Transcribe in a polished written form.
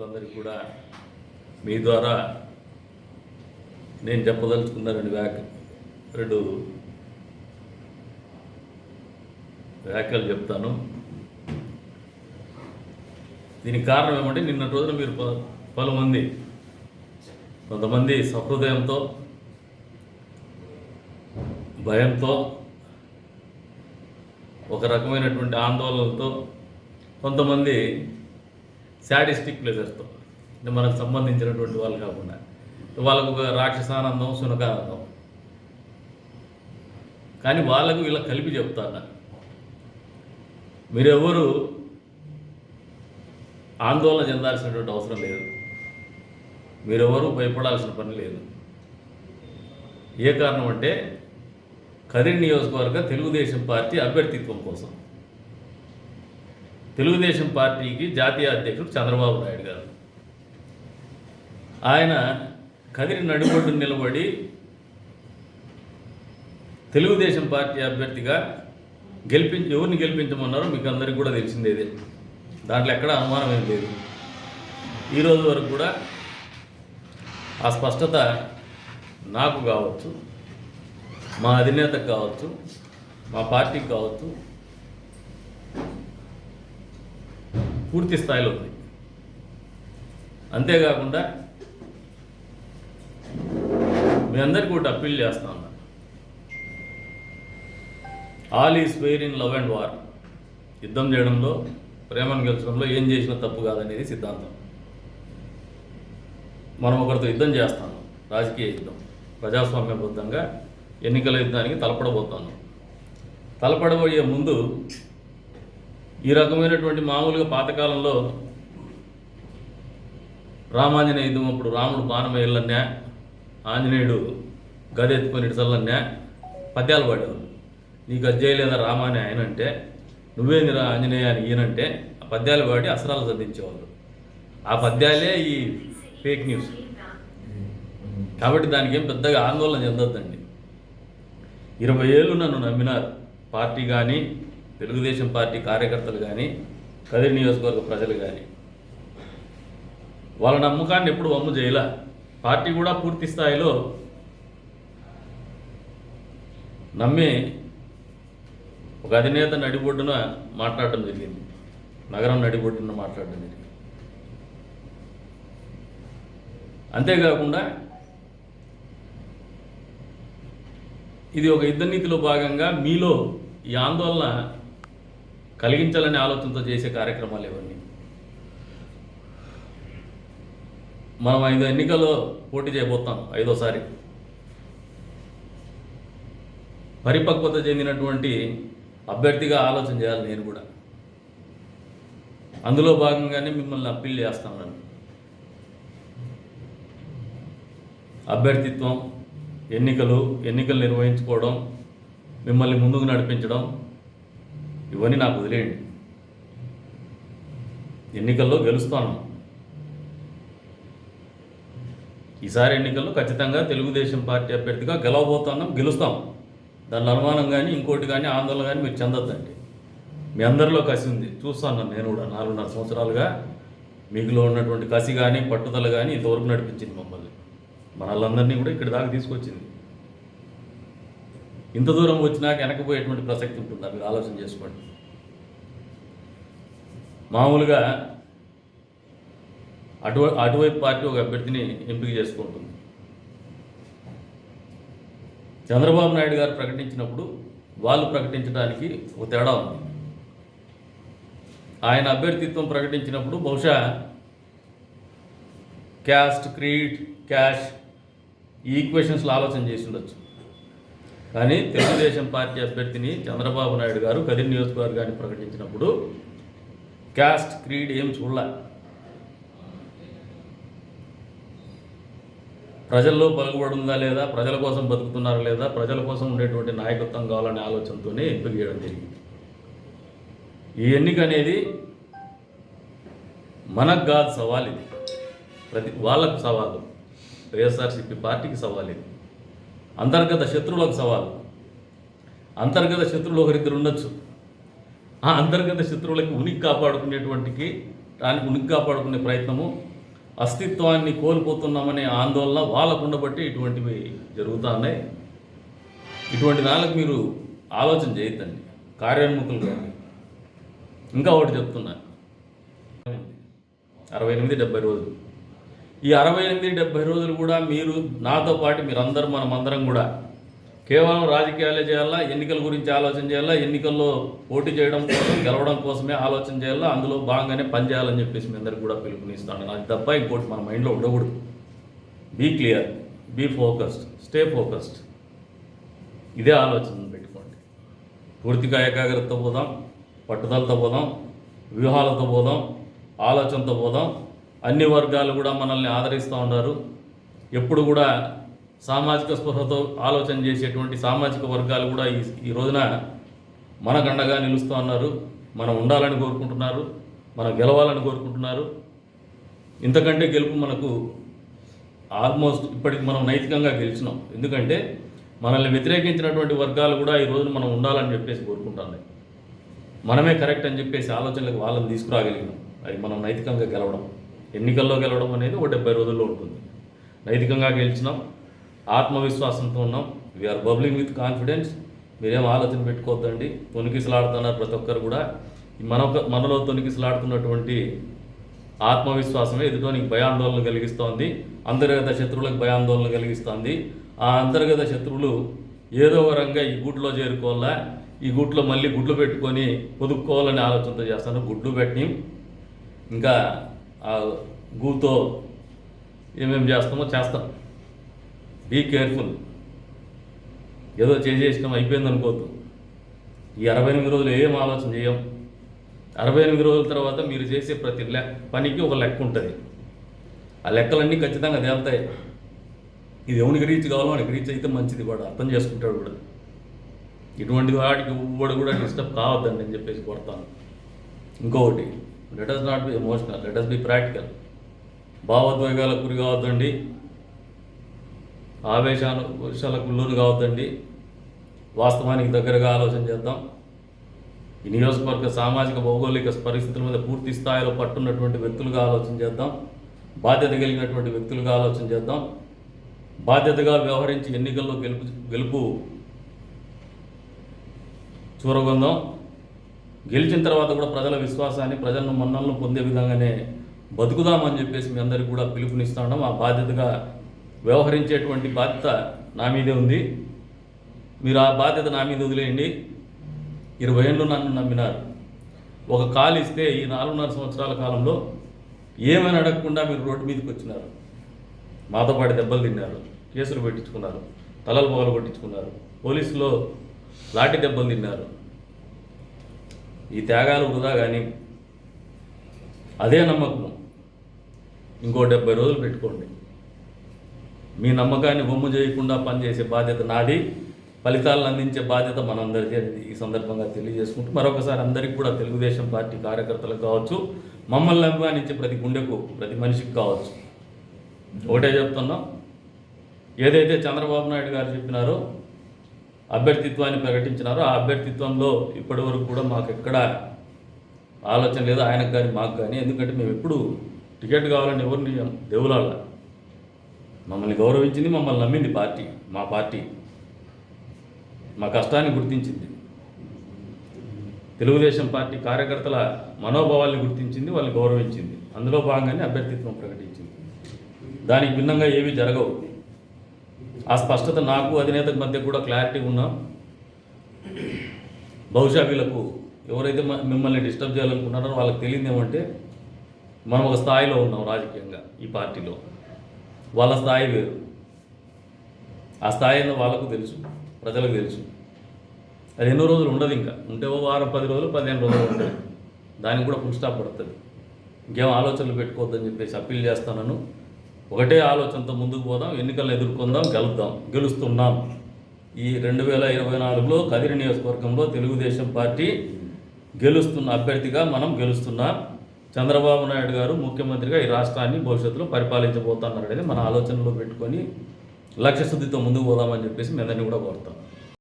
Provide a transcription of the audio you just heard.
అందరికీ కూడా మీ ద్వారా నేను చెప్పదలుచుకున్న రెండు వ్యాఖ్యలు చెప్తాను. దీనికి కారణం ఏమంటే నిన్నటి రోజున మీరు పలుమంది కొంతమంది సహృదయంతో భయంతో ఒక రకమైనటువంటి ఆందోళనలతో కొంతమంది శాడిస్టిక్ ప్లెజర్స్తో అంటే మనకు సంబంధించినటువంటి వాళ్ళు కాకుండా వాళ్ళకు ఒక రాక్షసానందం సునకానందం కానీ వాళ్ళకు ఇలా కలిపి చెప్తాను. మీరెవరు ఆందోళన చెందాల్సినటువంటి అవసరం లేదు, మీరెవరూ భయపడాల్సిన పని లేదు. ఏ కారణం అంటే కదిరి నియోజకవర్గ తెలుగుదేశం పార్టీ అభ్యర్థిత్వం కోసం తెలుగుదేశం పార్టీకి జాతీయ అధ్యక్షుడు చంద్రబాబు నాయుడు గారు ఆయన కదిరి నడిబొడ్డు నిలబడి తెలుగుదేశం పార్టీ అభ్యర్థిగా ఎవరిని గెలిపించమన్నారో మీకు అందరికీ కూడా తెలిసిందేదే, దాంట్లో ఎక్కడ అనుమానం ఏం లేదు. ఈరోజు వరకు కూడా ఆ స్పష్టత నాకు కావచ్చు, మా అధినేతకు కావచ్చు, మా పార్టీకి కావచ్చు పూర్తి స్థాయిలో ఉంది. అంతేకాకుండా మీ అందరికీ ఒకటి అప్పీల్ చేస్తా ఉన్నా, all is fair in love and war. యుద్ధం చేయడంలో, ప్రేమను గెలిచడంలో ఏం చేసినా తప్పు కాదనేది సిద్ధాంతం. మనం ఒకరితో యుద్ధం చేస్తాము, రాజకీయ యుద్ధం, ప్రజాస్వామ్యబద్ధంగా ఎన్నికల యుద్ధానికి తలపడబోయే ముందు ఈ రకమైనటువంటి మామూలుగా పాతకాలంలో రామాంజనేయ యుద్ధం అప్పుడు రాముడు బాణం వేయాలన్నా, ఆంజనేయుడు గది ఎత్తుకొని ఇడసల్లన్నా పద్యాలు పాడేవారు. నీకు అజ్జేయ లేదా రామ అని ఆయన అంటే, నువ్వేందిరా ఆంజనేయ అని ఈయనంటే ఆ పద్యాలు పాడి అసరాలు సంధించేవాళ్ళు. ఆ పద్యాలే ఈ ఫేక్ న్యూస్. కాబట్టి దానికి ఏం పెద్దగా ఆందోళన చెందొద్దండి. 20 ఏళ్ళు నన్ను నమ్మినారు, పార్టీ కానీ తెలుగుదేశం పార్టీ కార్యకర్తలు కానీ కదిరి నియోజకవర్గ ప్రజలు కానీ. వాళ్ళ నమ్మకాన్ని ఎప్పుడు వమ్ము చేయలే. పార్టీ కూడా పూర్తి స్థాయిలో నమ్మి ఒక అధినేత నడిబొడ్డున మాట్లాడటం జరిగింది, నగరం నడిబొడ్డున మాట్లాడటం జరిగింది. అంతేకాకుండా ఇది ఒక యుద్ధ నీతిలో భాగంగా మీలో ఈ ఆందోళన కలిగించాలనే ఆలోచనతో చేసే కార్యక్రమాలు ఇవన్నీ. మనం 5 ఎన్నికల్లో పోటీ చేయబోతాం, 5వసారి. పరిపక్వత చెందినటువంటి అభ్యర్థిగా ఆలోచన చేయాలి నేను కూడా. అందులో భాగంగానే మిమ్మల్ని అప్పీల్ చేస్తాను. అభ్యర్థిత్వం, ఎన్నికలు నిర్వహించుకోవడం, మిమ్మల్ని ముందుకు నడిపించడం ఇవన్నీ నాకు వదిలేయండి. ఎన్నికల్లో గెలుస్తాను. ఈసారి ఎన్నికల్లో ఖచ్చితంగా తెలుగుదేశం పార్టీ అభ్యర్థిగా గెలుస్తాం. దానిలో అనుమానం కానీ ఇంకోటి కానీ ఆందోళన కానీ మీరు చెందొద్దండి. మీ అందరిలో కసి ఉంది, చూస్తాను నేను కూడా. 4.5 సంవత్సరాలుగా మీకులో ఉన్నటువంటి కసి కానీ పట్టుదల కానీ ఇంతవరకు నడిపించింది మమ్మల్ని, మనల్ని కూడా ఇక్కడి దాకా తీసుకొచ్చింది. ఇంత దూరం వచ్చినాక వెనకపోయేటువంటి ప్రసక్తి ఉంటుందా? మీరు ఆలోచన చేసుకోండి. మామూలుగా అటువైపు పార్టీ ఒక అభ్యర్థిని ఎంపిక చేసుకుంటుంది. చంద్రబాబు నాయుడు గారు ప్రకటించినప్పుడు వాళ్ళు ప్రకటించడానికి ఒక తేడా ఉంది. ఆయన అభ్యర్థిత్వం ప్రకటించినప్పుడు బహుశా క్యాస్ట్, క్రీడ్, క్యాష్ ఈ ఈక్వేషన్స్లో ఆలోచన చేసి ఉండొచ్చు. కానీ తెలుగుదేశం పార్టీ అభ్యర్థిని చంద్రబాబు నాయుడు గారు కదిరి నియోజకవర్గాన్ని ప్రకటించినప్పుడు క్యాస్ట్, క్రీడ్ ఏం చూడలే. ప్రజల్లో పలుకుబడి ఉందా లేదా, ప్రజల కోసం బతుకుతున్నారా లేదా, ప్రజల కోసం ఉండేటువంటి నాయకత్వం కావాలనే ఆలోచనతోనే ఎంపిక చేయడం జరిగింది. ఈ ఎన్నిక అనేది మనకు కాదు సవాల్, ఇది వాళ్ళకు సవాలు, వైఎస్ఆర్సీపీ పార్టీకి సవాల్. ఇది అంతర్గత శత్రువులకు సవాలు. అంతర్గత శత్రువులు ఒకరిద్దరు ఉండొచ్చు, ఆ అంతర్గత శత్రువులకి ఉనికి కాపాడుకునే ప్రయత్నము అస్తిత్వాన్ని కోల్పోతున్నామనే ఆందోళన వాళ్ళకు ఉండబట్టి ఇటువంటివి జరుగుతూ ఉన్నాయి. ఇటువంటి దానికి మీరు ఆలోచన చేయొద్దండి, కార్యోన్ముఖులు కానీ. ఇంకా ఒకటి చెప్తున్నా, 68-70 రోజులు. ఈ 68-70 రోజులు కూడా మీరు నాతో పాటు మీరందరూ మనమందరం కూడా కేవలం రాజకీయాలే చేయాలా, ఎన్నికల గురించి ఆలోచన చేయాలా, ఎన్నికల్లో పోటీ చేయడం కోసం గెలవడం కోసమే ఆలోచన చేయాలా, అందులో భాగంగానే పనిచేయాలని చెప్పేసి మీ అందరికి కూడా పిలుపునిస్తాను. అది తప్ప ఇంకోటి మన మైండ్లో ఉండకూడదు. Be clear, be focused, stay focused. ఇదే ఆలోచన పెట్టుకోండి. పూర్తిగా ఏకాగ్రతతో పోదాం, పట్టుదలతో పోదాం, వ్యూహాలతో పోదాం, ఆలోచనతో పోదాం. అన్ని వర్గాలు కూడా మనల్ని ఆదరిస్తూ ఉన్నారు. ఎప్పుడు కూడా సామాజిక స్పృహతో ఆలోచన చేసేటువంటి సామాజిక వర్గాలు కూడా ఈ రోజున మనకండగా నిలుస్తూ ఉన్నారు. మనం ఉండాలని కోరుకుంటున్నారు, మనం గెలవాలని కోరుకుంటున్నారు. ఇంతకంటే గెలుపు మనకు ఆల్మోస్ట్ ఇప్పటికి మనం నైతికంగా గెలిచినాం. ఎందుకంటే మనల్ని వ్యతిరేకించినటువంటి వర్గాలు కూడా ఈ రోజున మనం ఉండాలని చెప్పేసి కోరుకుంటున్నాయి. మనమే కరెక్ట్ అని చెప్పేసి ఆలోచనలకు వాళ్ళని తీసుకురాగలిగినాం. అది మనం నైతికంగా గెలవడం, ఎన్నికల్లో గెలవడం అనేది ఒక 70 రోజుల్లో ఉంటుంది. నైతికంగా గెలిచినాం, ఆత్మవిశ్వాసంతో ఉన్నాం. We are bubbling with confidence. మీరేం ఆలోచన పెట్టుకోవద్దండి. తొనికిసలాడుతున్నారు ప్రతి ఒక్కరు కూడా. మనలో తొనికిసలాడుతున్నటువంటి ఆత్మవిశ్వాసమే ఎదుటోనికి భయాందోళన కలిగిస్తోంది, అంతర్గత శత్రువులకు భయాందోళన కలిగిస్తోంది. ఆ అంతర్గత శత్రువులు ఏదో ఒక రంగా ఈ గూట్లో చేరుకోవాలా, ఈ గూట్లో మళ్ళీ గుడ్లు పెట్టుకొని పొదుక్కోవాలని ఆలోచనతో చేస్తాను. గుడ్లు పెట్టి ఇంకా ఆ గూతో ఏమేమి చేస్తామో చేస్తాం. Be careful. ఏదో చేసేసినాం అయిపోయింది అనుకోవద్దు. ఈ 68 రోజులు ఏం ఆలోచన చేయం. 68 రోజుల తర్వాత మీరు చేసే ప్రతి పనికి ఒక లెక్క ఉంటుంది. ఆ లెక్కలన్నీ ఖచ్చితంగా తేలుతాయి. ఇది ఎవరికి రీచ్ కావాలో వాడికి రీచ్ అయితే మంచిది, వాడు అర్థం చేసుకుంటాడు కూడా. ఇటువంటి వాడికి వాడు కూడా డిస్టర్బ్ కావద్దండి అని చెప్పేసి కొడతాను. ఇంకొకటి, let us not be emotional, let us be practical. భావోద్వేగాలకు గురి కావద్దండి, ఆవేశాలకు లోను కావద్దండి. వాస్తవానికి దగ్గరగా ఆలోచన చేద్దాం. ఈ నియోజకవర్గ సామాజిక భౌగోళిక పరిస్థితుల మీద పూర్తి స్థాయిలో పట్టున్నటువంటి వ్యక్తులుగా ఆలోచన చేద్దాం. బాధ్యత కలిగినటువంటి వ్యక్తులుగా ఆలోచన చేద్దాం. బాధ్యతగా వ్యవహరించి ఎన్నికల్లో గెలుపు చూరగొందాం. గెలిచిన తర్వాత కూడా ప్రజల విశ్వాసాన్ని, ప్రజలను మన్నలను పొందే విధంగానే బతుకుదామని చెప్పేసి మీ అందరికీ కూడా పిలుపునిస్తా ఉన్నాం. ఆ బాధ్యతగా వ్యవహరించేటువంటి బాధ్యత నా మీదే ఉంది. మీరు ఆ బాధ్యత నా మీద వదిలేయండి. 20 ఏళ్ళు నన్ను నమ్మినారు. ఒక కాలు ఇస్తే ఈ 4.5 సంవత్సరాల కాలంలో ఏమైనా అడగకుండా మీరు రోడ్డు మీదకి వచ్చినారు. మాతో పాటు దెబ్బలు తిన్నారు, కేసులు పెట్టించుకున్నారు, తలలు పొగలు కొట్టించుకున్నారు, పోలీసులో లాఠీ దెబ్బలు తిన్నారు. ఈ త్యాగాలు వృధా. కానీ అదే నమ్మకం ఇంకో 70 రోజులు పెట్టుకోండి. మీ నమ్మకాన్ని బొమ్ము చేయకుండా పనిచేసే బాధ్యత నాది, ఫలితాలను అందించే బాధ్యత మనందరికీ అనేది ఈ సందర్భంగా తెలియజేసుకుంటూ మరొకసారి అందరికీ కూడా తెలుగుదేశం పార్టీ కార్యకర్తలకు కావచ్చు, మమ్మల్ని అభిమానించే ప్రతి గుండెకు, ప్రతి మనిషికి కావచ్చు ఒకటే చెప్తున్నాం. ఏదైతే చంద్రబాబు నాయుడు గారు చెప్పినారో, అభ్యర్థిత్వాన్ని ప్రకటించినారో, ఆ అభ్యర్థిత్వంలో ఇప్పటి వరకు కూడా మాకు ఎక్కడ ఆలోచన లేదు, ఆయనకు కానీ మాకు కానీ. ఎందుకంటే మేము ఎప్పుడు టికెట్ కావాలని ఎవరిని దేవులాల. మమ్మల్ని గౌరవించింది, మమ్మల్ని నమ్మింది పార్టీ. మా పార్టీ మా కష్టాన్ని గుర్తించింది. తెలుగుదేశం పార్టీ కార్యకర్తల మనోభావాల్ని గుర్తించింది, వాళ్ళని గౌరవించింది. అందులో భాగంగానే అభ్యర్థిత్వం ప్రకటించింది. దానికి భిన్నంగా ఏవి జరగవు. ఆ స్పష్టత నాకు అధినేతకు మధ్య కూడా క్లారిటీ ఉన్నాం. బహుశా వీళ్ళకు ఎవరైతే మిమ్మల్ని డిస్టర్బ్ చేయాలనుకున్నారో వాళ్ళకి తెలియదు ఏమంటే, మనం ఒక స్థాయిలో ఉన్నాం రాజకీయంగా ఈ పార్టీలో. వాళ్ళ స్థాయి వేరు. ఆ స్థాయి ఏందో వాళ్ళకు తెలుసు, ప్రజలకు తెలుసు. అది ఎన్నో రోజులు ఉండదు. ఇంకా ఉంటే ఓ వారం, 10 రోజులు, 15 రోజులు ఉంటుంది. దానికి కూడా ఫుల్ స్టాప్ పడుతుంది. ఇంకేం ఆలోచనలు పెట్టుకోవద్దని చెప్పేసి అప్పీల్ చేస్తాను. ఒకటే ఆలోచనతో ముందుకు పోదాం, ఎన్నికలను ఎదుర్కొందాం, గెలుస్తున్నాం. ఈ 2024లో కదిరి నియోజకవర్గంలో తెలుగుదేశం పార్టీ గెలుస్తున్న అభ్యర్థిగా మనం గెలుస్తున్నాం. చంద్రబాబు నాయుడు గారు ముఖ్యమంత్రిగా ఈ రాష్ట్రాన్ని భవిష్యత్తులో పరిపాలించబోతున్నారు అనేది మన ఆలోచనలో పెట్టుకొని లక్ష్యశుద్ధితో ముందుకు పోదామని చెప్పేసి మీ అందరినీ కూడా కోరుతాం.